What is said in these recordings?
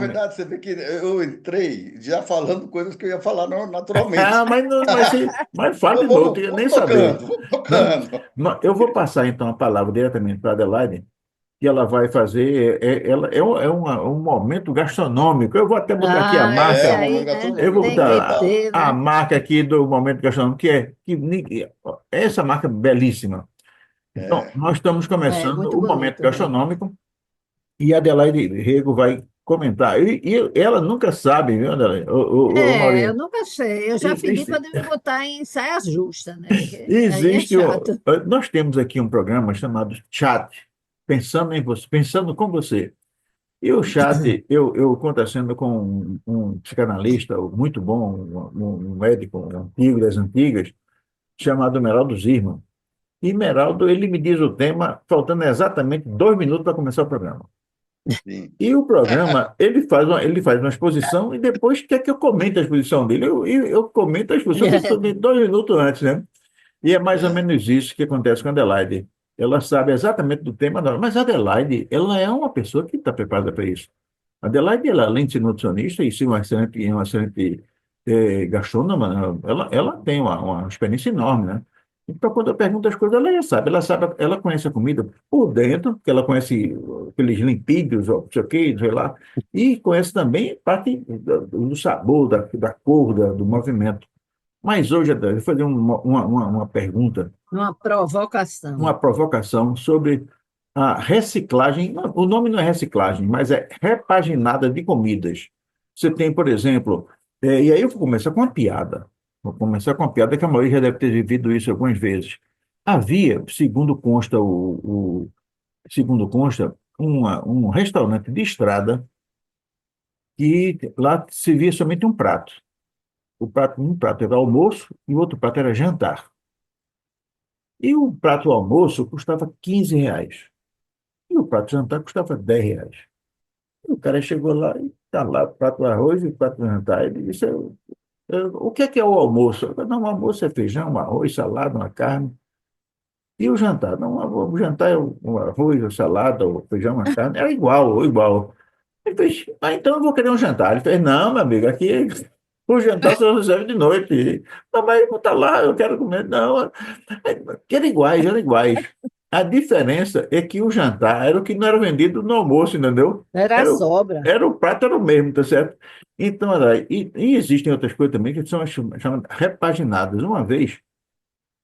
momento. verdade, você vê que eu entrei já falando coisas que eu ia falar naturalmente. Ah, mas, não, mas fale de novo, não queria nem saber. Vamos Não, tocando. eu vou passar então a palavra diretamente para a Adelaide, que ela vai fazer, ela, um momento gastronômico. Eu vou até botar aqui a Ah, esse É, marca, uma aí, né? eu gastronômico, vou vamos Tem que botar aproveitar. ter, a né? marca aqui do momento gastronômico, essa marca belíssima. Então, É, nós estamos É, começando muito o momento bonito mesmo. gastronômico e a Adelaide Rego vai comentar. E ela nunca sabe, viu, Adelaide? É, eu Maurinho? nunca sei. Eu já pedi para Existe, me botar em saia justa, né? Que aí é existe chato. nós temos aqui um programa chamado Chat, pensando em você, pensando com você. E o chat, eu acontecendo com um psicanalista muito bom, um médico antigo das antigas, chamado Meraldo Zirman. E Meraldo, ele me diz o tema, faltando exatamente 2 minutos para começar o programa. sim. E o programa, ele faz uma exposição e depois quer que eu comente a exposição dele. Eu comento a exposição que eu estou 2 minutos antes, né? E é mais ou É. menos isso que acontece com a Adelaide. Ela sabe exatamente do tema, mas a Adelaide, ela é uma pessoa que está preparada para isso. A Adelaide, ela, além de ser nutricionista e ser uma excelente gastrônoma, ela tem uma experiência enorme, né? Então, quando eu pergunto as coisas, ela sabe, ela conhece a comida por dentro, que ela conhece aqueles limpídios, ou não sei o quê, sei lá, e conhece também parte do sabor, da cor, do movimento. Mas hoje, Adelaide, eu vou fazer uma pergunta, Uma provocação. uma provocação sobre a reciclagem. O nome não é reciclagem, mas é repaginada de comidas. Você tem, por exemplo, e aí eu vou começar com uma piada. Vou começar com uma piada que a maioria já deve ter vivido isso algumas vezes. Havia, segundo consta, um restaurante de estrada que lá servia somente um prato. Um prato era almoço e o outro prato era jantar. E o prato almoço custava R$ 15. E o prato de jantar custava R$ 10. E o cara chegou lá e está lá o prato de arroz e o prato de jantar. Ele disse, o que é o almoço? Eu falei, não, o almoço é feijão, um arroz, salada, uma carne. E o jantar? Não, o jantar é o arroz, a salada, o feijão, uma carne. Era igual, ou igual. Ele fez, então eu vou querer um jantar. Ele fez, não, meu amigo, aqui o jantar só serve de noite. Não, mas está lá, eu quero comer. Não, eram iguais, eram iguais. A diferença é que o jantar era o que não era vendido no almoço, entendeu? Era a Era, o- sobra. era o prato, era o mesmo, tá certo? Então, e existem outras coisas também que são chamadas repaginadas. Uma vez,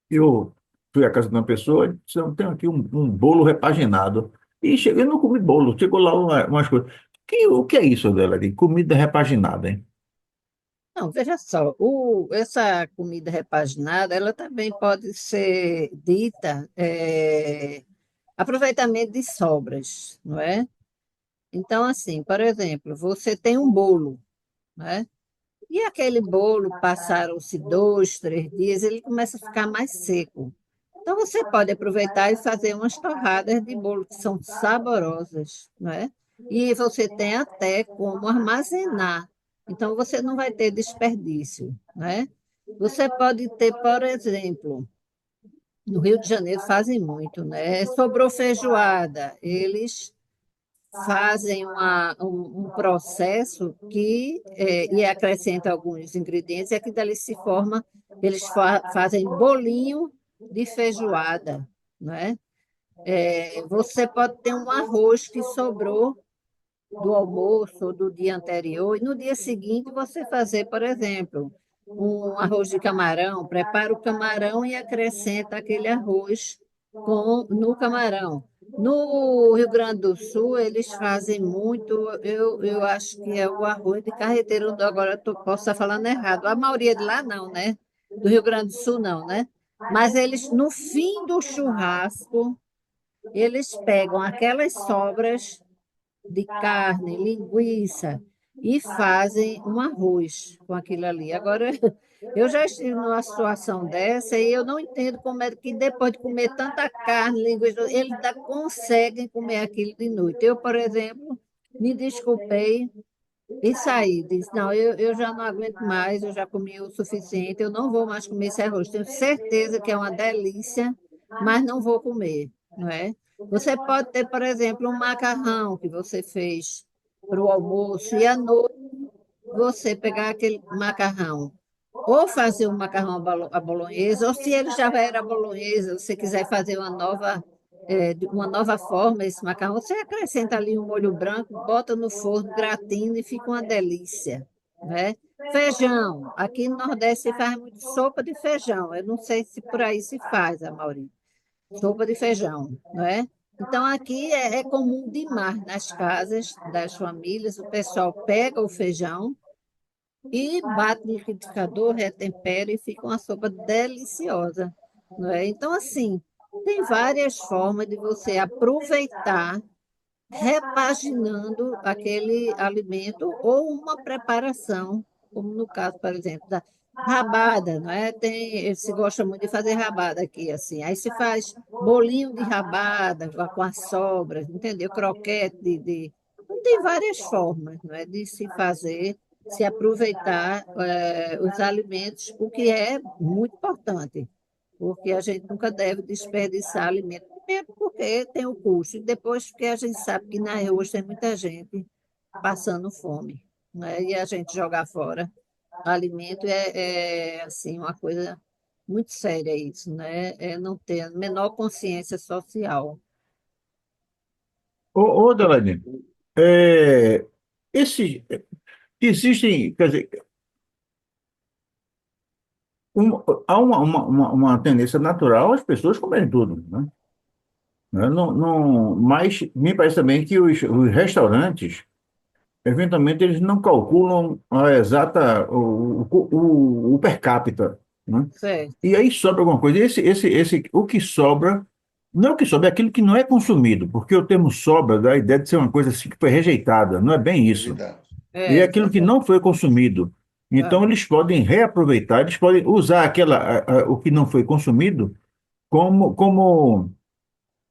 eu fui à casa de uma pessoa e disse, eu tenho aqui um bolo repaginado. E cheguei, não comi bolo, chegou lá umas coisas. O que é isso, dela de comida repaginada, hein? Não, veja só, essa comida repaginada, ela também pode ser dita aproveitamento de sobras, não é? Então, assim, por exemplo, você tem um bolo, né? E aquele bolo, passaram-se 2, 3 dias, ele começa a ficar mais seco. Então, você pode aproveitar e fazer umas torradas de bolo que são saborosas, não é? E você tem até como armazenar. Então, você não vai ter desperdício, né? Você pode ter, por exemplo, no Rio de Janeiro fazem muito, né? Sobrou feijoada, eles fazem um processo e acrescenta alguns ingredientes, e aqui dali se forma, eles fazem bolinho de feijoada, né? Você pode ter um arroz que sobrou do almoço ou do dia anterior, e no dia seguinte você fazer, por exemplo, um arroz de camarão, prepara o camarão e acrescenta aquele arroz no camarão. No Rio Grande do Sul, eles fazem muito, eu acho que é o arroz de carreteiro, agora posso estar falando errado. A maioria de lá não, né? Do Rio Grande do Sul não, né? Mas eles, no fim do churrasco, eles pegam aquelas sobras de carne, linguiça, e fazem um arroz com aquilo ali. Agora, eu já estive numa situação dessa e eu não entendo como é que depois de comer tanta carne, linguiça, eles ainda conseguem comer aquilo de noite. Eu, por exemplo, me desculpei e saí. Disse, não, eu já não aguento mais, eu já comi o suficiente, eu não vou mais comer esse arroz. Tenho certeza que é uma delícia, mas não vou comer, não é? Você pode ter, por exemplo, um macarrão que você fez. para o almoço, e à noite você pegar aquele macarrão, ou fazer um macarrão à bolonhesa, ou se ele já era à bolonhesa, você quiser fazer de uma nova forma esse macarrão, você acrescenta ali um molho branco, bota no forno, gratina e fica uma delícia, né? Feijão. Aqui no Nordeste se faz muito sopa de feijão. Eu não sei se por aí se faz, Amaury. Sopa de feijão, não é? Então, aqui é comum demais nas casas das famílias, o pessoal pega o feijão e bate no liquidificador, retempera e fica uma sopa deliciosa, não é? Então, assim, tem várias formas de você aproveitar repaginando aquele alimento ou uma preparação, como no caso, por exemplo, da rabada, não é? Se gosta muito de fazer rabada aqui, assim. Aí se faz bolinho de rabada com as sobras, entendeu? Croquete Então, tem várias formas, não é, de se fazer, se aproveitar os alimentos, o que é muito importante porque a gente nunca deve desperdiçar alimento, primeiro porque tem o custo, e depois porque a gente sabe que nas ruas tem muita gente passando fome, né? E a gente jogar fora alimento assim, uma coisa muito séria isso, né? É não ter a menor consciência social. Ô, Delaney, é, esse, existem, quer dizer, há uma tendência natural as pessoas comerem tudo, né? Não, não, mas me parece também que os restaurantes, eventualmente, eles não calculam a exata, o per capita, né? Certo. E aí sobra alguma coisa. O que sobra, não é o que sobra, é aquilo que não é consumido, porque o termo sobra dá a ideia de ser uma coisa assim que foi rejeitada, não é bem isso. Verdade. E é aquilo que Exatamente. não foi consumido. Então, eles podem reaproveitar, eles podem usar o que não foi consumido como, como,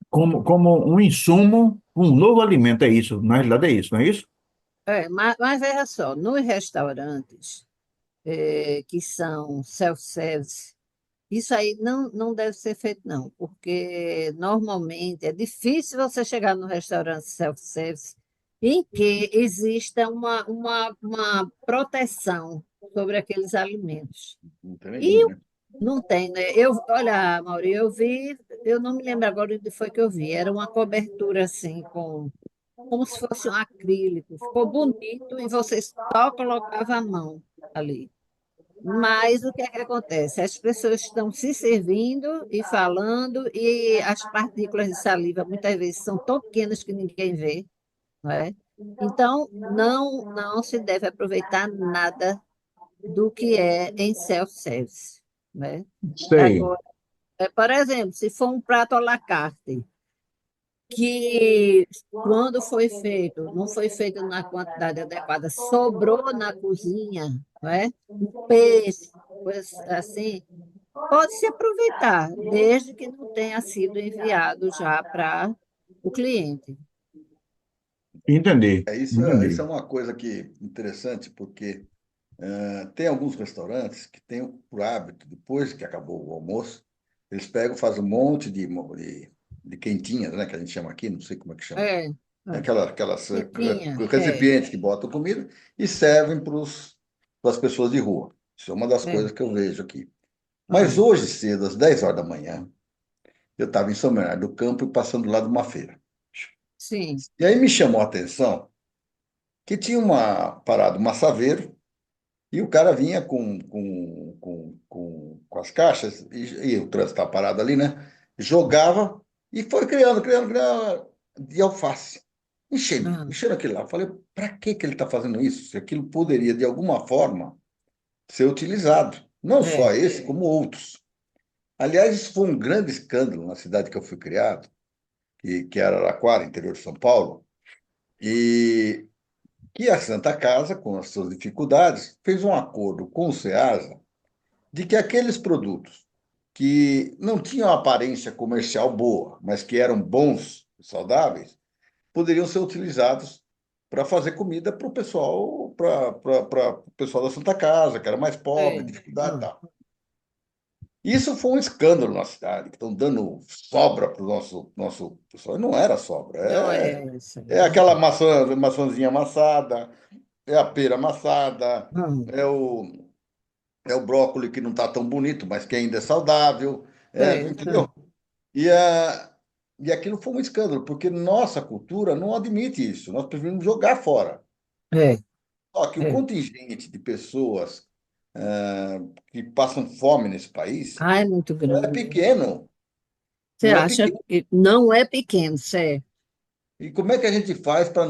como um insumo, um novo alimento. É isso, na realidade é isso, não é isso? Mas veja só, nos restaurantes que são self-service, isso aí não deve ser feito, não, porque normalmente é difícil você chegar no restaurante self-service em que exista uma proteção sobre aqueles alimentos. Não tem nenhuma, E né? não tem, né? Olha, Mauri, eu não me lembro agora onde foi que eu vi, era uma cobertura assim, como se fosse um acrílico, ficou bonito e você só colocava a mão ali. Mas o que é que acontece? As pessoas estão se servindo e falando, e as partículas de saliva muitas vezes são tão pequenas que ninguém vê, não é? Então, não se deve aproveitar nada do que é em self-service, né? Sei. Agora, por exemplo, se for um prato à la carte, que quando foi feito, não foi feito na quantidade adequada, sobrou na cozinha, não é? Um peixe, coisa assim, pode se aproveitar, desde que não tenha sido enviado já para o cliente. Entendi, Isso entendi. é uma coisa que interessante, porque tem alguns restaurantes que têm por hábito, depois que acabou o almoço, eles pegam, fazem um monte de quentinhas, né, que a gente chama aqui, não sei como é que chama. É, é. Aquelas E tinha, recipientes que botam comida e servem para as pessoas de rua. Isso é uma das é, coisas que eu vejo aqui. Mas é, hoje cedo, às 10 horas da manhã, eu estava em São Bernardo do Campo e passando lá de uma feira. sim, E aí me chamou a atenção que tinha uma parada, um massaveiro, e o cara vinha com as caixas, e o trânsito estava parado ali, né? Jogava e foi criando de alface. ah, Enchendo aquilo lá. Eu falei, para que que ele está fazendo isso? Se aquilo poderia, de alguma forma, ser utilizado. Não só é, esse, como outros. Aliás, isso foi um grande escândalo na cidade que eu fui criado, que era Araraquara, interior de São Paulo, e que a Santa Casa, com as suas dificuldades, fez um acordo com o SEASA de que aqueles produtos que não tinham aparência comercial boa, mas que eram bons e saudáveis, poderiam ser utilizados para fazer comida para o pessoal da Santa Casa, que era mais pobre, é, dificuldade e ah, tal. Isso foi um escândalo na cidade, que estão dando sobra para o nosso pessoal. Não era sobra, Não é essa, é não aquela é. maçãzinha amassada, é a pera amassada, Hum, é o, é o brócolis que não está tão bonito, mas que ainda é saudável, certo. entendeu? E, a, e aquilo foi um escândalo, porque nossa cultura não admite isso. Nós preferimos jogar fora. É, Só que o é. contingente de pessoas que passam fome nesse país Ah, é muito não é grande. pequeno. Você Não é acha pequeno. que não é pequeno, certo? E como é que a gente faz para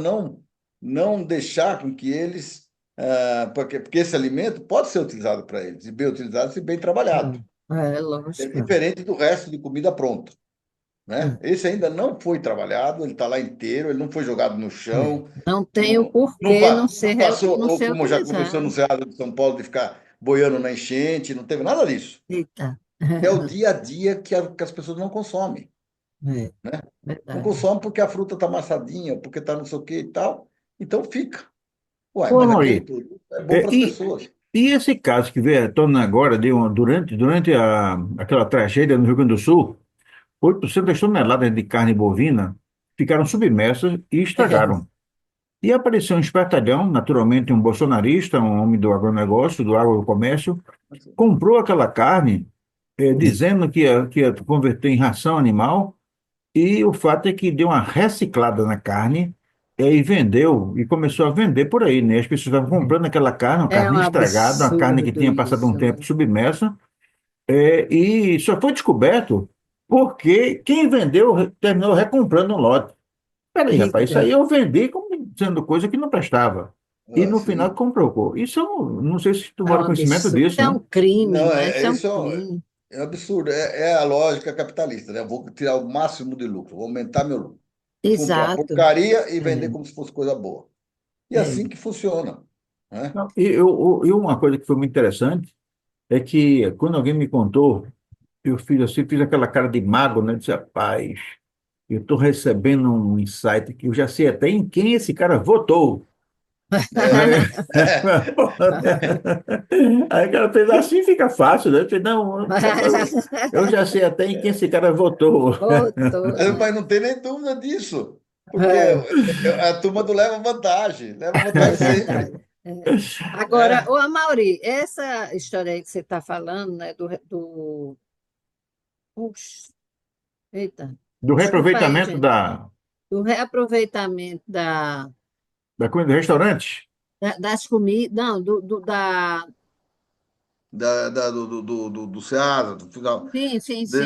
não deixar com que eles. Porque esse alimento pode ser utilizado para eles, e bem utilizado e bem trabalhado. É, É lógico. diferente do resto de comida pronta. Né? É, Esse ainda não foi trabalhado, ele está lá inteiro, ele não foi jogado no é. chão, Não tem o não, não, porquê pa- não passou, não ou ser como já aconteceu no utilizado. Cerrado de São Paulo, de ficar boiando na enchente, não teve nada disso. Eita. É o dia a dia que as pessoas não consomem. É, Né? Não verdade. consomem porque a fruta está amassadinha, porque está não sei o que e tal, então fica. Uai, Ô, mas aquele Mauri, produto é bom é, para as e, pessoas. e esse caso que veio à tona agora, durante aquela tragédia no Rio Grande do Sul, 800 toneladas de carne bovina ficaram submersas e estragaram. E apareceu um espertalhão, naturalmente um bolsonarista, um homem do agronegócio, do agrocomércio, comprou aquela carne, dizendo que ia converter em ração animal, e o fato é que deu uma reciclada na carne, e vendeu, e começou a vender por aí, né? As pessoas estavam comprando aquela carne, uma É um carne estragada, uma carne que absurdo tinha passado um isso, tempo né? submersa, e só foi descoberto porque quem vendeu terminou recomprando um lote. Peraí, rapaz, isso Eita, aí eu vendi como sendo coisa que não prestava. E no final Sim. comprou. Isso não sei se tu é um mora conhecimento absurdo. Isso disso, é né? um crime, Não, não é? Isso é um isso crime. é absurdo. É a lógica capitalista, né? Eu vou tirar o máximo de lucro, vou aumentar meu lucro. Vou comprar Exato. porcaria e vender É, como se fosse coisa boa. E é é. assim que funciona. Né? Não, e uma coisa que foi muito interessante é que quando alguém me contou, eu fiz assim, fiz aquela cara de mago, né? Disse, rapaz, eu estou recebendo um insight que eu já sei até em quem esse cara votou. É, Aí, é, aí o cara fez assim, fica fácil, né? Eu falei, não, eu já sei até em quem esse cara votou. Voltou, mas né? não tem nem dúvida disso. Porque É, a turma do leva é vantagem sempre. verdade. É. Agora, Né? ô Amaury, essa história aí que você está falando, né, Puxa, eita, Do desculpa aí, reaproveitamento gente, do reaproveitamento da comida do restaurante. das comidas, não, Do Ceasa, do final, sim, sim, sim.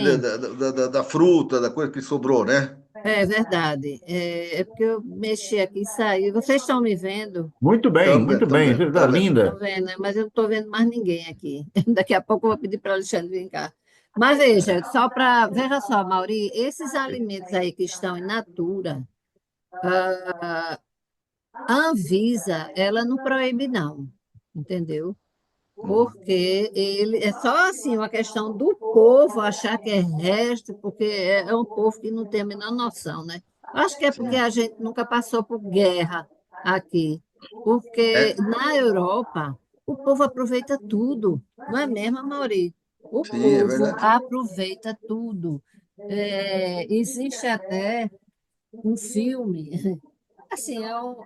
da fruta, da coisa que sobrou, né? É verdade. É porque eu mexi aqui e saí. Vocês estão me vendo? Muito bem, muito Estamos bem. vendo, Você está tá vendo. Estou linda. vendo, né? Mas eu não estou vendo mais ninguém aqui. Daqui a pouco eu vou pedir para o Alexandre vir cá. Mas veja, só para. Veja só, Mauri, esses alimentos aí que estão in natura, a Anvisa, ela não proíbe, não. Entendeu? Uhum. Porque ele é só assim uma questão do povo achar que é resto, porque é um povo que não tem a menor noção, né? Acho que é porque Sim. a gente nunca passou por guerra aqui. Porque É, na Europa o povo aproveita tudo, não é mesmo, Maurício? O sim, é povo verdade. aproveita tudo. É, existe até um filme, assim,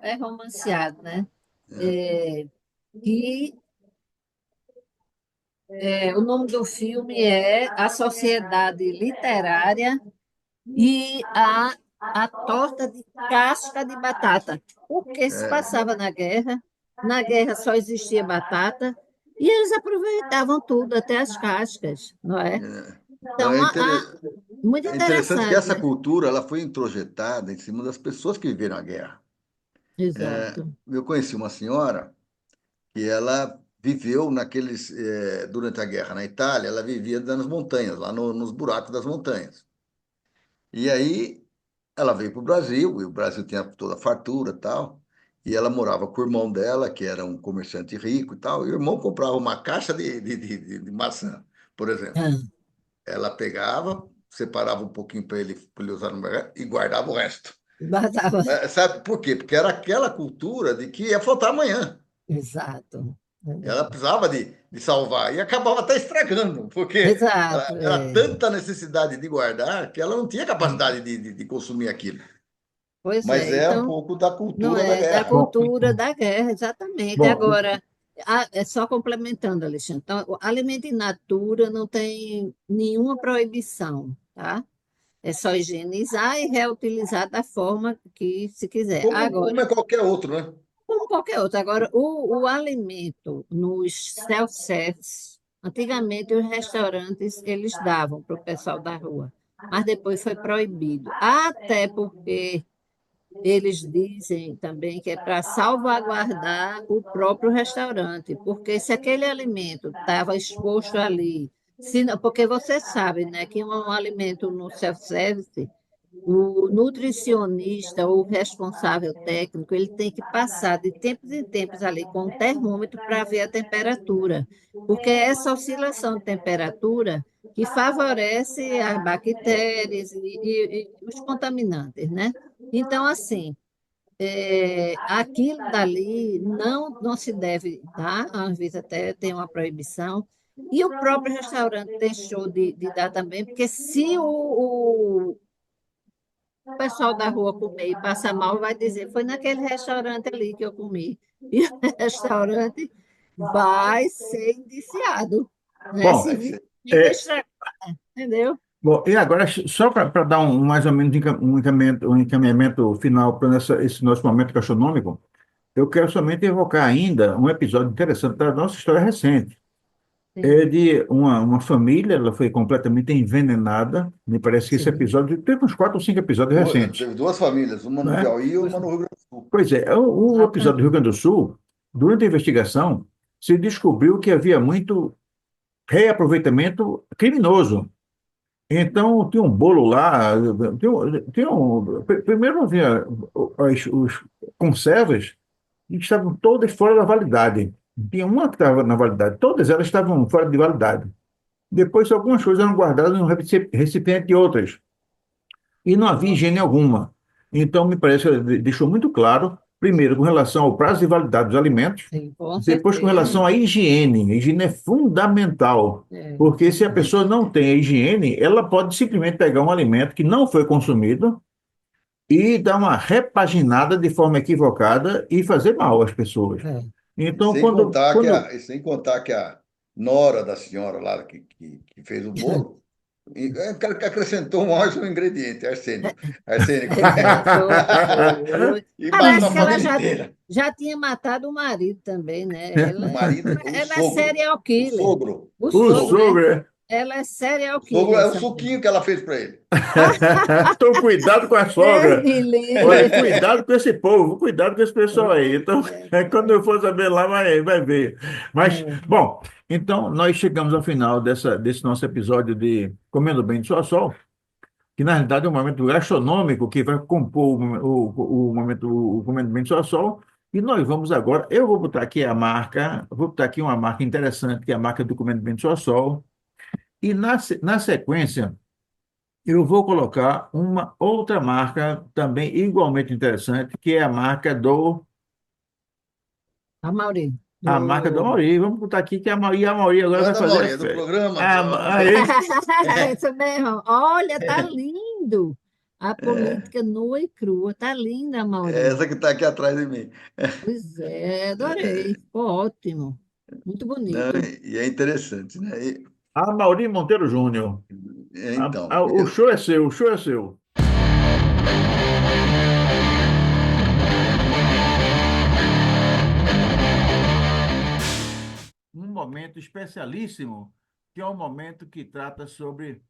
é romanceado, né? É, Que o nome do filme é A Sociedade Literária e a Torta de Casca de Batata. Porque se é, passava na guerra só existia batata, e eles aproveitavam tudo, até as cascas, não é? é. Não, Então, muito é interessante que interessante, essa né? cultura ela foi introjetada em cima das pessoas que viveram a guerra. Exato. Eu conheci uma senhora que ela viveu durante a guerra na Itália, ela vivia nas montanhas, lá nos buracos das montanhas. E aí ela veio para o Brasil, e o Brasil tinha toda a fartura e tal, e ela morava com o irmão dela, que era um comerciante rico e tal, e o irmão comprava uma caixa de maçã, por exemplo. Ah, Ela pegava, separava um pouquinho para ele usar no mercado e guardava o resto. batata. Sabe por quê? Porque era aquela cultura de que ia faltar amanhã. Exato. Ela precisava de salvar e acabava até estragando, porque Exato, era tanta necessidade de guardar que ela não tinha capacidade de consumir aquilo. pois Mas é. é um Então, pouco da não cultura da é da guerra. Bom, cultura da guerra, exatamente. bom, Agora, é só complementando, Alexandre. Então, o alimento in natura não tem nenhuma proibição, tá? É só higienizar e reutilizar da forma que se quiser. Como Agora, é qualquer outro, né? como qualquer outro. Agora, o alimento nos self-service, antigamente os restaurantes eles davam para o pessoal da rua, mas depois foi proibido. Até porque eles dizem também que é para salvaguardar o próprio restaurante, porque se aquele alimento estava exposto ali, se não, porque você sabe, né, que um alimento no self-service o nutricionista ou o responsável técnico, ele tem que passar de tempos em tempos ali com o termômetro para ver a temperatura, porque é essa oscilação de temperatura que favorece as bactérias e os contaminantes, né? Então, assim, aquilo dali não se deve dar, a Anvisa até tem uma proibição, e o próprio restaurante deixou de dar também, porque se o pessoal da rua comer e passa mal, vai dizer, foi naquele restaurante ali que eu comi. E o restaurante vai ser indiciado, né? bom, Se vir comida é, estragada, entendeu? bom, e agora, só para dar mais ou menos um encaminhamento final para esse nosso momento gastronômico, eu quero somente evocar ainda um episódio interessante da nossa história recente. É Sim, de uma família, ela foi completamente envenenada. Me parece que esse sim. episódio teve uns 4 ou 5 episódios recentes, Teve duas famílias, uma no né? Piauí e uma no Rio Grande do Sul. Pois é, o episódio do Rio Exatamente. Grande do Sul, durante a investigação, se descobriu que havia muito reaproveitamento criminoso. Então, tinha um bolo lá, primeiro havia os conservas que estavam todas fora da validade. Tinha uma que estava na validade, todas elas estavam fora de validade. Depois, algumas coisas eram guardadas em um recipiente de outras, e não havia higiene alguma. Então, me parece que ele deixou muito claro, primeiro, com relação ao prazo de validade dos alimentos, Sim, com depois, com relação certeza. à higiene. A higiene é fundamental, É, porque se a exatamente. pessoa não tem a higiene, ela pode simplesmente pegar um alimento que não foi consumido e dar uma repaginada de forma equivocada e fazer mal às pessoas. É. E Então, sem contar que quando a nora da senhora lá que fez o bolo acrescentou mais um ingrediente, arsênio. Arsênico. Foi. E matou Parece a que ela família inteira. já tinha matado o marido também, né? O Ela, marido, ela é serial o killer. sogro, O o o sogro, sogro. né? sogro, Ela é serial O sogro killer, é o essa mulher. suquinho que ela fez para ele. então, cuidado com a Deus sogra. me Olha, livre. cuidado com esse povo, cuidado com esse pessoal aí. Então, quando eu for saber lá, vai ver. Mas, É. bom, então nós chegamos ao final desse nosso episódio de Comendo Bem de Sol a Sol, que na realidade é um momento gastronômico que vai compor o momento, o Comendo Bem de Sol a Sol. E nós vamos agora, eu vou botar aqui a marca, vou botar aqui uma marca interessante, que é a marca do Comendo Bem de Sol a Sol. E na sequência, eu vou colocar uma outra marca também igualmente interessante, que é a marca do Do... Amaury. Vamos botar aqui que a Amaury agora Não é vai da fazer Mauri, é do programa. aí, É isso mesmo. Olha, tá lindo. A política nua e crua. Tá linda, É Mauri. essa que está aqui atrás de mim. Pois é, adorei. Ficou ótimo. Muito Não, bonito. e é interessante, né? Amaury Monteiro Júnior. Então, O show é seu, o show é seu. Um momento especialíssimo, que é um momento que trata sobre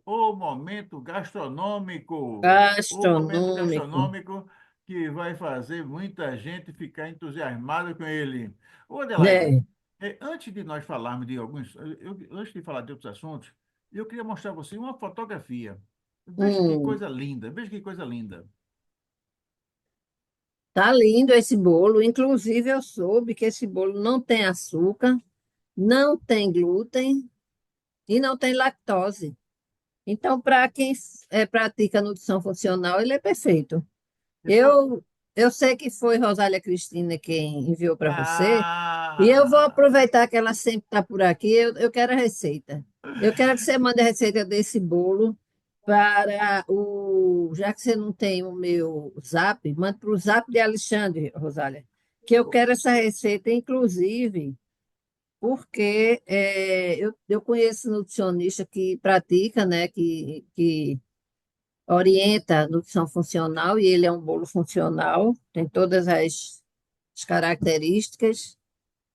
o momento gastronômico. O momento Gastronômico. gastronômico que vai fazer muita gente ficar entusiasmada com ele. Ô, Adelaide, É. antes de nós falarmos de alguns, antes de falar de outros assuntos, eu queria mostrar a você uma fotografia. Veja que Hum, coisa linda, veja que coisa linda. tá lindo esse bolo. Inclusive, eu soube que esse bolo não tem açúcar, não tem glúten e não tem lactose. Então, para quem pratica nutrição funcional, ele é perfeito. Eu tô, Eu, eu sei que foi Rosália Cristina quem enviou para você, e eu vou Ah, aproveitar que ela sempre está por aqui, eu quero a receita. Eu quero que você mande a receita desse bolo para o. Já que você não tem o meu zap, mande para o zap de Alexandre, Rosália, que eu quero essa receita, inclusive, porque eu conheço nutricionista que pratica, né, que orienta a nutrição funcional, e ele é um bolo funcional, tem todas as características.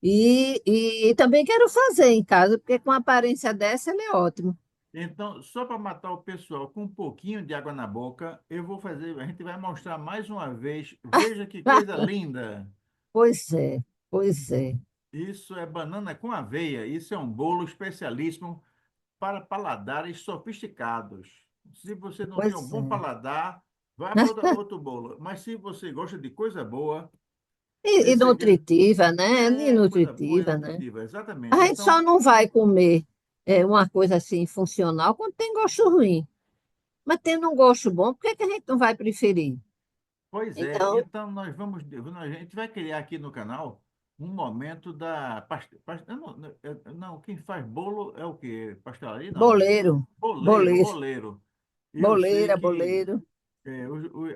E também quero fazer em casa, porque com a aparência dessa, ele é ótimo. então, só para matar o pessoal com um pouquinho de água na boca, eu vou fazer, a gente vai mostrar mais uma vez. Veja que coisa linda. Pois é, pois é. Isso é banana com aveia. Isso é um bolo especialíssimo para paladares sofisticados. Se você não tem um Pois bom é. paladar, vá para outro bolo. Mas se você gosta de coisa boa, E esse aqui nutritiva, né? E coisa boa e nutritiva, né? nutritiva, exatamente. A gente só Então, não vai comer uma coisa assim funcional quando tem gosto ruim. Mas tendo um gosto bom, por que que a gente não vai preferir? pois é. Então, Então a gente vai criar aqui no canal um momento da não, quem faz bolo é o quê? Pastelaria? Não. boleiro, Boleiro, boleiro, boleiro. Eu sei boleira, que boleiro.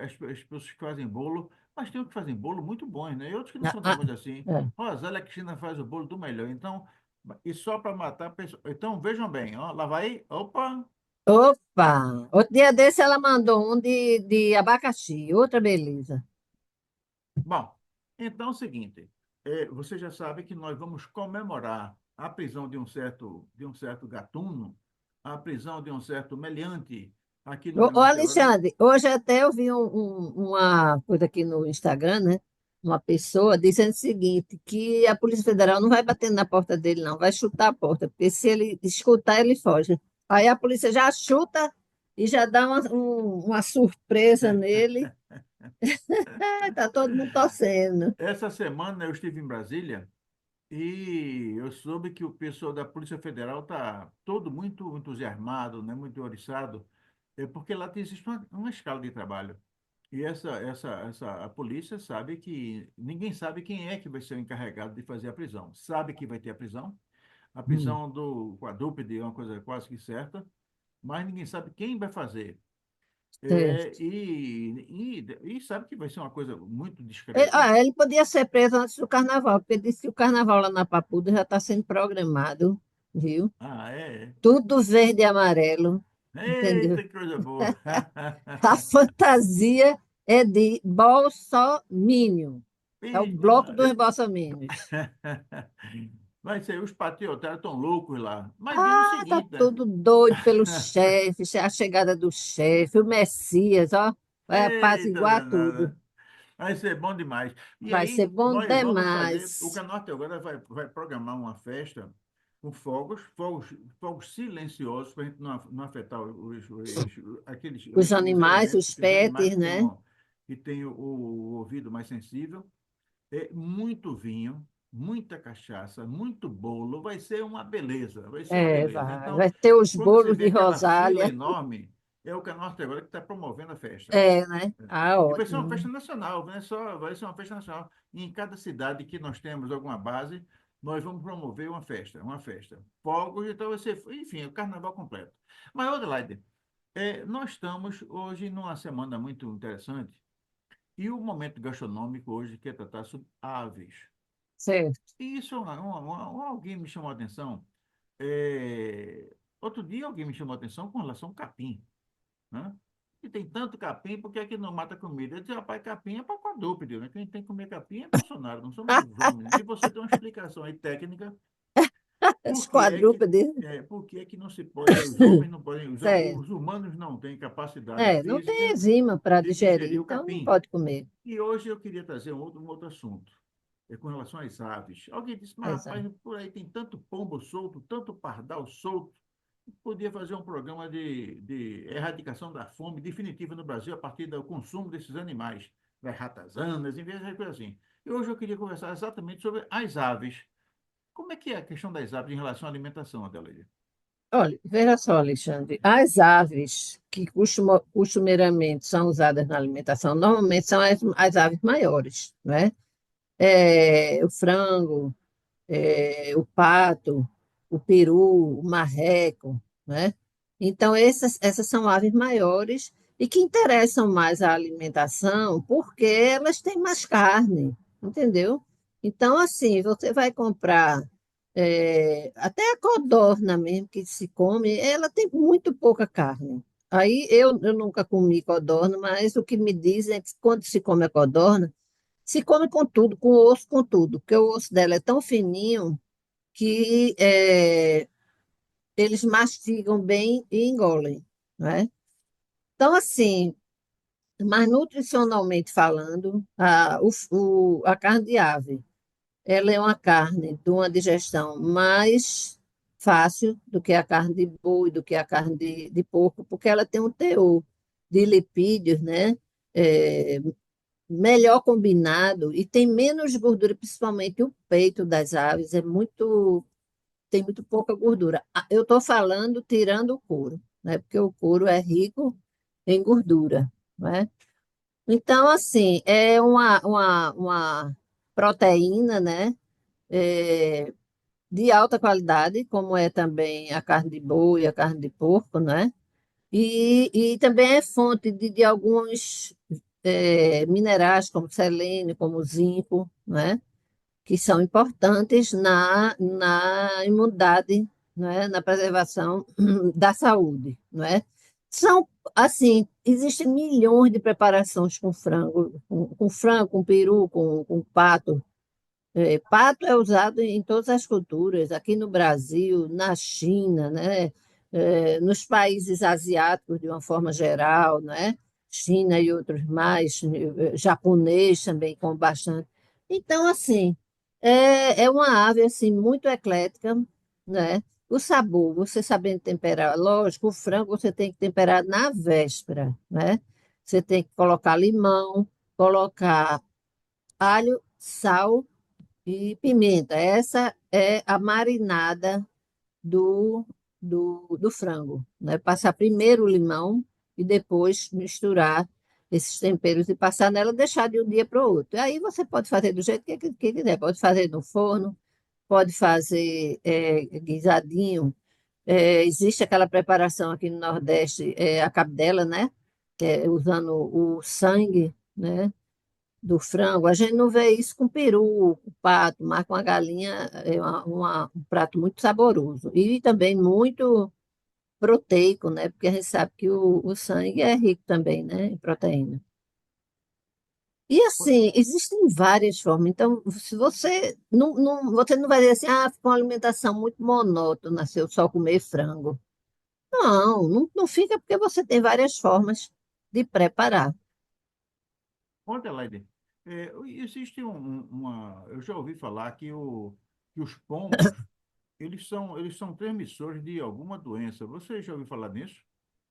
as pessoas que fazem bolo, mas tem outros que fazem bolo muito bons, né? E outros que não Ah, são tão ah, bons assim. é. Rosália Cristina faz o bolo do melhor. Então, e só para matar a pessoa. Então, vejam bem, ó, lá vai. Opa! Opa! Outro dia desse ela mandou um de abacaxi, outra beleza. Bom, então é o seguinte, você já sabe que nós vamos comemorar a prisão de um certo gatuno, a prisão de um certo meliante aqui no Ô, Canal Teórico. Alexandre, hoje até eu vi uma coisa aqui no Instagram, né? Uma pessoa dizendo o seguinte, que a Polícia Federal não vai bater na porta dele, não, vai chutar a porta, porque se ele escutar, ele foge. Aí a polícia já chuta e já dá uma surpresa nele. Tá todo mundo torcendo. Essa semana eu estive em Brasília e eu soube que o pessoal da Polícia Federal está todo muito entusiasmado, né, muito oriçado, porque lá existe uma escala de trabalho. E a polícia sabe que ninguém sabe quem é que vai ser o encarregado de fazer a prisão. Sabe que vai ter a Hum, prisão do quadrúpede é uma coisa quase que certa, mas ninguém sabe quem vai fazer. certo. E sabe que vai ser uma coisa muito discreta. Ele podia ser preso antes do carnaval, porque disse que o carnaval lá na Papuda já está sendo programado, viu? Ah, é? Tudo verde e amarelo, entendeu? Eita, que coisa boa! A fantasia é de bolsominion. É o Vixe, bloco dos Maria. bolsominions. Vai ser, os patriotários estão loucos lá. Mas diga o Ah, tá seguinte, né? tudo doido pelo chefe, a chegada do chefe, o Messias, ó, vai Eita, apaziguar tudo. danada. Vai ser bom demais. E Vai ser aí, bom nós vamos fazer. O demais. Canorte agora vai programar uma festa com fogos silenciosos, para a gente não afetar Os os animais, elementos, os os animais pets, né? que têm o ouvido mais sensível. Muito vinho, muita cachaça, muito bolo. Vai ser uma beleza. Vai ser uma É, beleza. vai. Então, Vai ter os quando você bolos vê de aquela fila Rosália. enorme, é o Canorte agora que está promovendo a festa. É, né? Ah, E vai ser uma festa ótimo. nacional, não é só, vai ser uma festa nacional. E em cada cidade que nós temos alguma base, nós vamos promover uma festa, uma festa. Fogos, então vai ser, enfim, o carnaval completo. Mas, Adelaide, nós estamos hoje numa semana muito interessante e o momento gastronômico hoje quer tratar sobre aves. Certo. E isso, alguém me chamou a atenção. Outro dia alguém me chamou a atenção com relação ao capim, né? E tem tanto capim, por que é que não mata comida? Eu disse, rapaz, capim é para quadrúpede, né? Quem tem que comer capim é Bolsonaro, não somos os homens. E você tem uma explicação aí técnica, Os por quadrúpedes. por que é que não se pode, os homens não podem, Certo. os humanos não têm capacidade Não tem física enzima para de digerir, digerir o então não capim. pode comer. E hoje eu queria trazer um outro assunto, com relação às aves. Alguém disse, mas Exato. rapaz, por aí tem tanto pombo solto, tanto pardal solto, podia fazer um programa de erradicação da fome definitiva no Brasil a partir do consumo desses animais, das ratazanas, em vez de coisa assim. E hoje eu queria conversar exatamente sobre as aves. Como é que é a questão das aves em relação à alimentação, Adelaide? Olha, veja só, Alexandre, as aves que costumeiramente são usadas na alimentação, normalmente são as aves maiores, né? O frango, o pato, o peru, o marreco, né? Então, essas são aves maiores e que interessam mais à alimentação porque elas têm mais carne, entendeu? Então, assim, você vai comprar até a codorna mesmo que se come, ela tem muito pouca carne. Aí eu nunca comi codorna, mas o que me dizem é que quando se come a codorna, se come com tudo, com osso, com tudo, porque o osso dela é tão fininho que eles mastigam bem e engolem, né? Então, assim, mas nutricionalmente falando, a carne de ave, ela é uma carne de uma digestão mais fácil do que a carne de boi, do que a carne de porco, porque ela tem um teor de lipídios, né? É, melhor combinado e tem menos gordura, principalmente o peito das aves, tem muito pouca gordura. Eu estou falando tirando o couro, né? Porque o couro é rico em gordura, né? Então, assim, é uma proteína, né? É, de alta qualidade, como é também a carne de boi, a carne de porco, né? E também é fonte de alguns minerais, como selênio, como zinco, né? Que são importantes na imunidade, né? Na preservação da saúde, né? São, assim, existem milhões de preparações com frango, com frango, com peru, com pato. Pato é usado em todas as culturas, aqui no Brasil, na China, né? Nos países asiáticos, de uma forma geral, né? China e outros mais, japonês também com bastante. Então, assim, é uma ave assim, muito eclética, né? O sabor, você sabendo temperar, lógico, o frango você tem que temperar na véspera, né? Você tem que colocar limão, colocar alho, sal e pimenta. Essa é a marinada do, do frango, né? Passar primeiro o limão e depois misturar esses temperos e passar nela, deixar de um dia para o outro. Aí você pode fazer do jeito que quiser, pode fazer no forno, pode fazer guisadinho. Existe aquela preparação aqui no Nordeste, a cabidela, né? Usando o sangue, né? Do frango. A gente não vê isso com peru, com pato, mas com a galinha é um prato muito saboroso. E também muito proteico, né? Porque a gente sabe que o sangue é rico também, né? Em proteína. E assim, existem várias formas. Então, se você não vai dizer assim, fica uma alimentação muito monótona se eu só comer frango. Não fica porque você tem várias formas de preparar. Olha, Laide, existe eu já ouvi falar que os pombos, eles são transmissores de alguma doença. Você já ouviu falar nisso?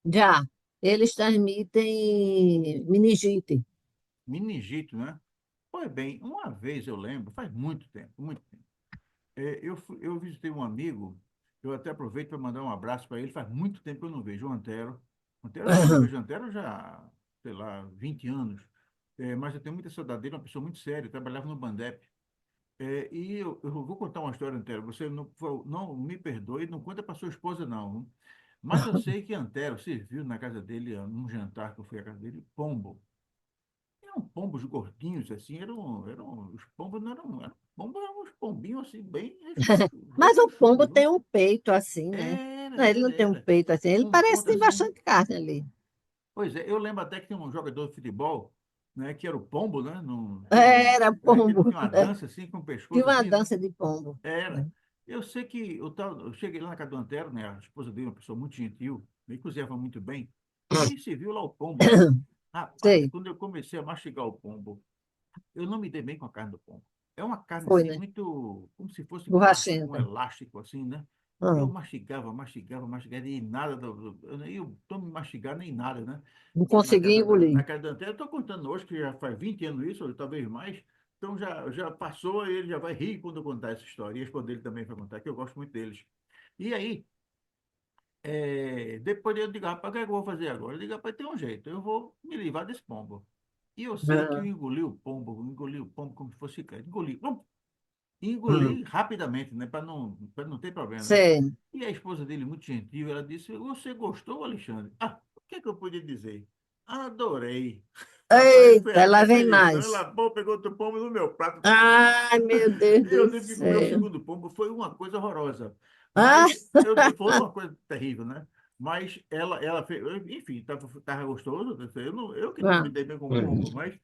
Já, eles transmitem meningite. Meningite, né? Pois bem, uma vez eu lembro, faz muito tempo, muito tempo. Eu visitei um amigo, eu até aproveito para mandar um abraço para ele, faz muito tempo que eu não vejo o Antero. Eu não vejo o Antero já, sei lá, 20 anos. Mas eu tenho muita saudade dele, uma pessoa muito séria, trabalhava no Bandep. Eu vou contar uma história, Antero, você não me perdoe, não conta para sua esposa, não. Mas eu sei que Antero serviu na casa dele, num jantar que eu fui à casa dele, pombo. Eram pombos gordinhos, assim, os pombos não eram uns pombinhos, assim, bem Mas o pombo rechonchudos, tem viu? um peito assim, né? Era, Não, ele não era, tem um era. peito assim, ele Com um parece que ponto tem assim. bastante carne ali. Pois é, eu lembro até que tem um jogador de futebol, né, que era o pombo, né? Era Que ele pombo, tinha uma né? dança assim, com o Tinha pescoço uma assim, né? dança de pombo, Era. né? Eu sei que eu cheguei lá na casa do Antero, né? A esposa dele, uma pessoa muito gentil, me cozinhava muito bem, e se viu lá o pombo. Rapaz, Sei, quando eu comecei a mastigar o pombo, eu não me dei bem com a carne do pombo. É uma carne foi, assim né? muito, como se fosse plástico, um Borrachenta. elástico assim, né? E eu Ah, mastigava, e nada, eu nem eu tomo mastigar nem nada, né? não Isso consegui na engolir. casa da Antero, eu estou contando hoje, que já faz 20 anos isso, ou talvez mais, então já passou, e ele já vai rir quando eu contar essa história, e a esposa dele também vai contar, que eu gosto muito deles. E aí, depois eu digo, rapaz, o que é que eu vou fazer agora? Eu digo, rapaz, tem um jeito, eu vou me livrar desse pombo. E eu sei que Ah, eu engoli o pombo como se fosse chiclete. Engoli, hum, engoli rapidamente, né, para não ter problema, né? sei. E a esposa dele, muito gentil, ela disse, você gostou, Alexandre? Ah, o que é que eu podia dizer? Adorei. Rapaz, foi Eita, lá aquela vem perdição. mais. Ela pô, pegou outro pombo no meu prato. Ai, meu Deus E eu do tive que comer o céu. segundo pombo, foi uma coisa horrorosa. Ah, Mas foi uma coisa terrível, né? Mas ela fez, enfim, tava gostoso. Eu que não me ah, dei bem com pombo, mas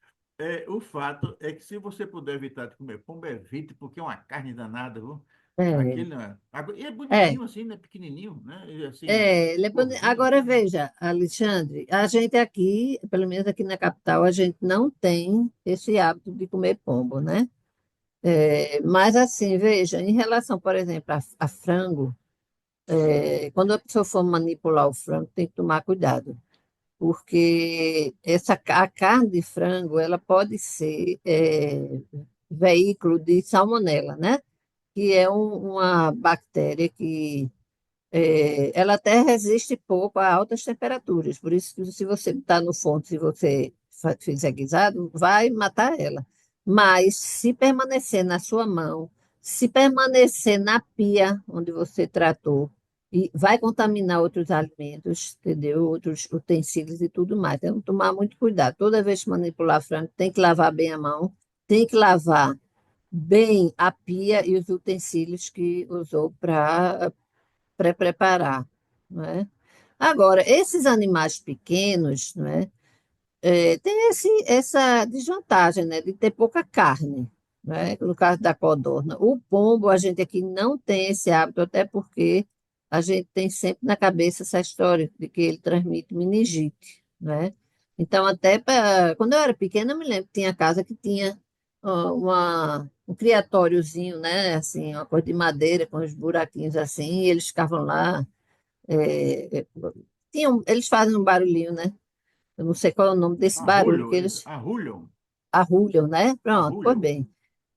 o fato é que se você puder evitar de comer pombo, evite, porque é uma carne danada, viu? é, Aquele, né? E é é, bonitinho assim, né? Pequenininho, né? E, assim, ele é gordinho, agora tudo. veja, Alexandre, a gente aqui, pelo menos aqui na capital, a gente não tem esse hábito de comer pombo, né? Mas assim, veja, em relação, por exemplo, a frango, quando a pessoa for manipular o frango, tem que tomar cuidado, porque a carne de frango, ela pode ser veículo de salmonela, né? Que é uma bactéria que ela até resiste pouco a altas temperaturas, por isso que se você está no forno, se você fizer guisado, vai matar ela. Mas se permanecer na sua mão, se permanecer na pia onde você tratou, e vai contaminar outros alimentos, entendeu? Outros utensílios e tudo mais. Então, tomar muito cuidado. Toda vez que manipular frango, tem que lavar bem a mão, tem que lavar bem a pia e os utensílios que usou para pré-preparar, não é? Agora, esses animais pequenos, não é? Tem essa desvantagem, né, de ter pouca carne, né? No caso da codorna. O pombo, a gente aqui não tem esse hábito, até porque a gente tem sempre na cabeça essa história de que ele transmite meningite, né? Então, até quando eu era pequena, eu me lembro que tinha casa que tinha um criatóriozinho, né? Assim, uma coisa de madeira com os buraquinhos assim, e eles ficavam lá. é, é, eles fazem um barulhinho, né? Eu não sei qual é o nome desse barulho que eles Arrulham, arrulham, né? Pronto, pois arrulham. bem.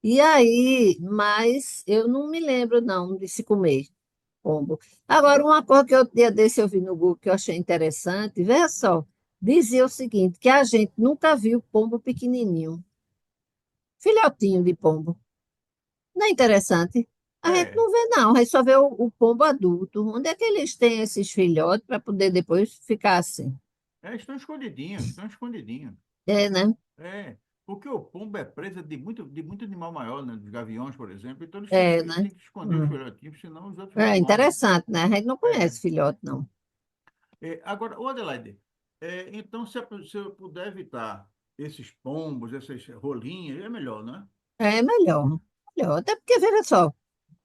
E aí, mas eu não me lembro, não, de se comer pombo. Agora, uma coisa que eu dia desse eu vi no Google que eu achei interessante, veja só, dizia o seguinte, que a gente nunca viu pombo pequenininho, filhotinho de pombo. Não é interessante? A gente É, não vê, não, a gente só vê o pombo adulto. Onde é que eles têm esses filhotes para poder depois ficar assim? estão escondidinhos, estão escondidinhos. É, né? É, porque o pombo é presa de muito animal maior, né? Dos gaviões, por exemplo. Então É, eles né? têm que esconder os Hum. filhotinhos, senão os outros É filhotes morrem. interessante, né? A gente não É. conhece filhote, não. Agora, ô Adelaide, então se eu puder evitar esses pombos, essas rolinhas, é melhor, né? É melhor. Melhor. Até porque, veja só,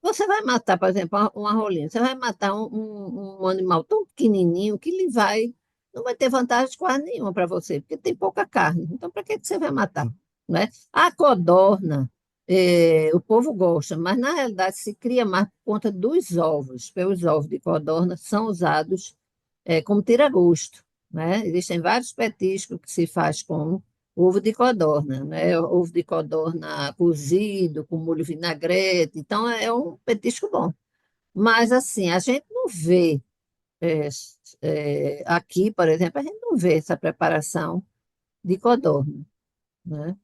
você vai matar, por exemplo, uma rolinha, você vai matar um animal tão pequenininho que ele não vai ter vantagem quase nenhuma para você, porque tem pouca carne. Então, para que você vai matar? Né? A codorna, o povo gosta, mas na realidade se cria mais por conta dos ovos, porque os ovos de codorna são usados como tira-gosto, né? Existem vários petiscos que se faz com ovo de codorna, né? Ovo de codorna cozido, com molho vinagrete. Então, é um petisco bom. Mas, assim, a gente não vê, é, aqui, por exemplo, a gente não vê essa preparação de codorna, né?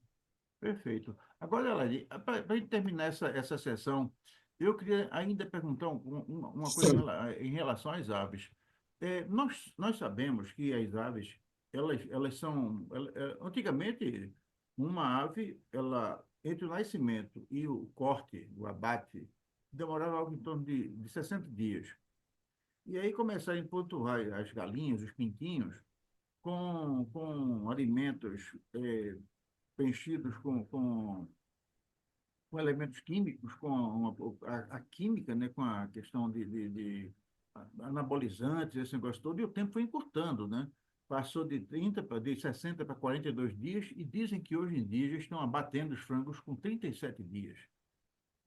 Perfeito. Agora, Adelaide, para a gente terminar essa sessão, eu queria ainda perguntar uma coisa em relação às aves. Nós sabemos que as aves, elas são... antigamente, uma ave, entre o nascimento e o corte, o abate, demorava algo em torno de 60 dias. E aí começaram a empanturrar as galinhas, os pintinhos, com alimentos preenchidos com elementos químicos, a química, né, com a questão de anabolizantes, esse negócio todo, e o tempo foi encurtando, né? Passou de 60 para 42 dias, e dizem que hoje em dia já estão abatendo os frangos com 37 dias.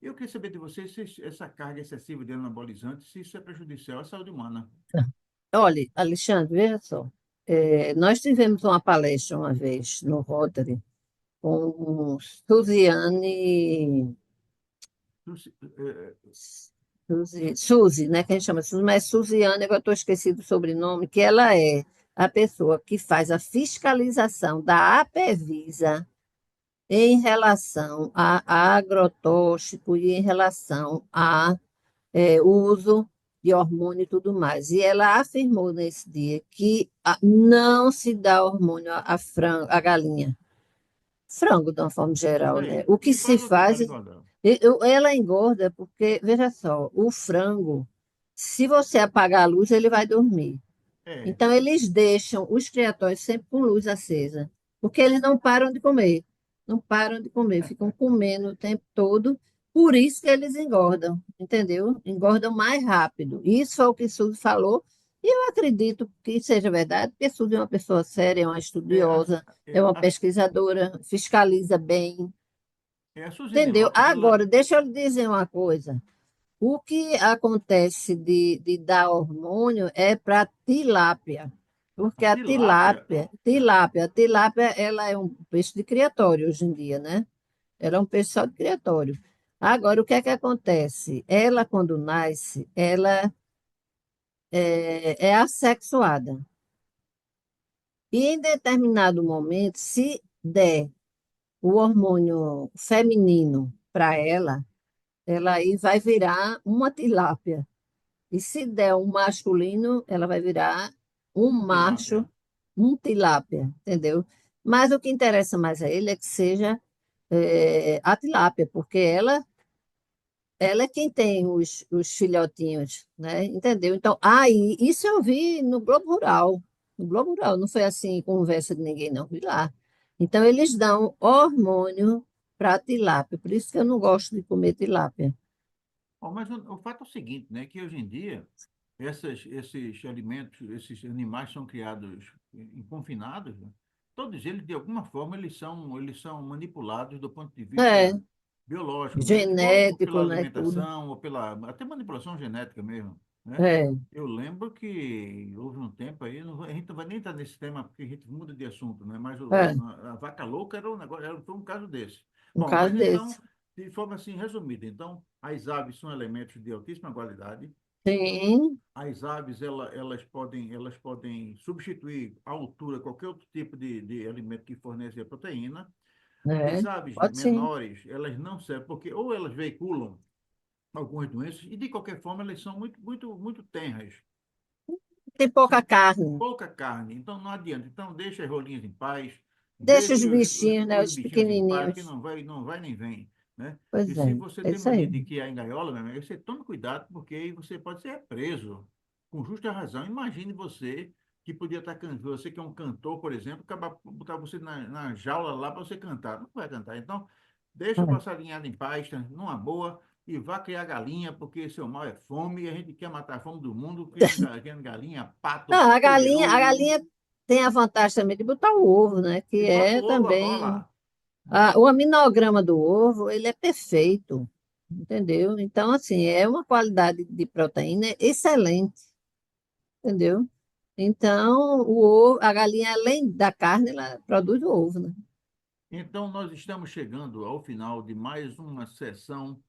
Eu queria saber de vocês se essa carga excessiva de anabolizantes, se isso é prejudicial à saúde humana. Olha, Alexandre, veja só. Nós tivemos uma palestra uma vez no Rotary com Suziane. Tu se- eh, Suzy, né, que a gente chama de Suzy, mas Suziana, eu estou esquecido o sobrenome, que ela é a pessoa que faz a fiscalização da APEVISA em relação a agrotóxico e em relação a uso de hormônio e tudo mais. E ela afirmou nesse dia que não se dá hormônio a galinha, frango de uma forma geral, né? O que E se faz o que faz, para engordar? ela engorda porque, veja só, o frango, se você apagar a luz, ele vai dormir. É, Então, eles deixam os criatórios sempre com luz acesa, porque eles não param de comer. Não param de comer, ficam comendo o tempo todo. Por isso que eles engordam, entendeu? Engordam mais rápido. Isso foi o que Suzy falou, e eu acredito que seja verdade, porque Suzy é uma pessoa séria, é uma é, a, estudiosa, é é, uma a, pesquisadora, fiscaliza bem, a Suzane entendeu? Lopes, ela... Agora, deixa eu lhe dizer uma coisa. O que acontece de dar hormônio é para tilápia, A porque a tilápia... tilápia, ela é um peixe de criatório hoje em dia, né? Ela é um peixe só de criatório. Agora, o que é que acontece? Ela, quando nasce, ela é assexuada. E em determinado momento, se der o hormônio feminino para ela aí vai virar uma tilápia. E se der um masculino, ela vai virar um Um tilápia. macho, um tilápia, entendeu? Mas o que interessa mais a ele é que seja a tilápia, porque ela é quem tem os filhotinhos, né? Entendeu? Então, aí, isso eu vi no Globo Rural. No Globo Rural, não foi assim, conversa de ninguém, não, vi lá. Então, eles dão hormônio para tilápia, por isso que eu não gosto de comer tilápia. Bom, mas o fato é o seguinte, né, que hoje em dia esses alimentos, esses animais são criados confinados, né? Todos eles, de alguma forma, eles são manipulados do ponto de É, vista biológico, né? Ou pela genético, né, tudo. alimentação, ou pela até manipulação genética mesmo, né? É, Eu lembro que houve um tempo aí, a gente não vai nem entrar nesse tema porque a gente muda de assunto, né? Mas é, a vaca louca era um negócio, foi um caso desse. um Bom, caso mas então, desse. de forma assim resumida, então, as aves são elementos de altíssima qualidade. Sim, As aves, elas podem substituir à altura qualquer outro tipo de alimento que fornece a proteína. é, As aves pode sim. menores, elas não servem, porque ou elas veiculam algumas doenças, e de qualquer forma elas são muito, muito, muito tenras. Tem pouca carne. Pouca carne, então não adianta. Então deixa as rolinhas em paz, Deixa os deixe bichinhos, né, os os bichinhos em paz, que pequenininhos. não vai nem vem, né? E Pois se é, você é tem isso aí. mania de criar em gaiola, meu amigo, você tome cuidado, porque aí você pode ser preso, com justa razão. Imagine você que podia estar cantando, você que é um cantor, por exemplo, acabar botar você na jaula lá para você cantar. Não vai cantar. Então, deixa o É. passarinhado em paz, tá? Numa boa, e vá criar galinha, porque seu mal é fome, e a gente quer matar a fome do mundo, criando galinha, pato, Não, a peru, galinha tem a vantagem também de botar o ovo, né? e Que bota o é ovo, olha também. lá. Né? O aminograma do ovo, ele é perfeito, entendeu? Então, assim, é uma qualidade de proteína excelente, entendeu? Então, a galinha, além da carne, ela produz o ovo, né? Então, nós estamos chegando ao final de mais uma sessão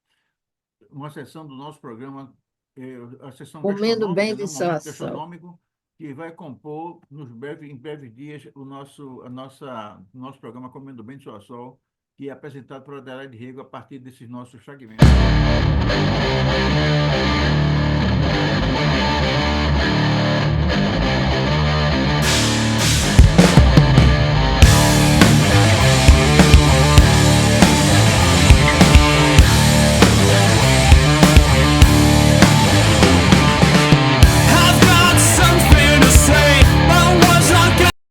do nosso programa, a sessão Comendo bem gastronômica, né? de Um momento só. gastronômico, que vai compor em breves dias o nosso programa Comendo Bem de Sol a Sol, que é apresentado por Adelaide Rego a partir desses nossos fragmentos.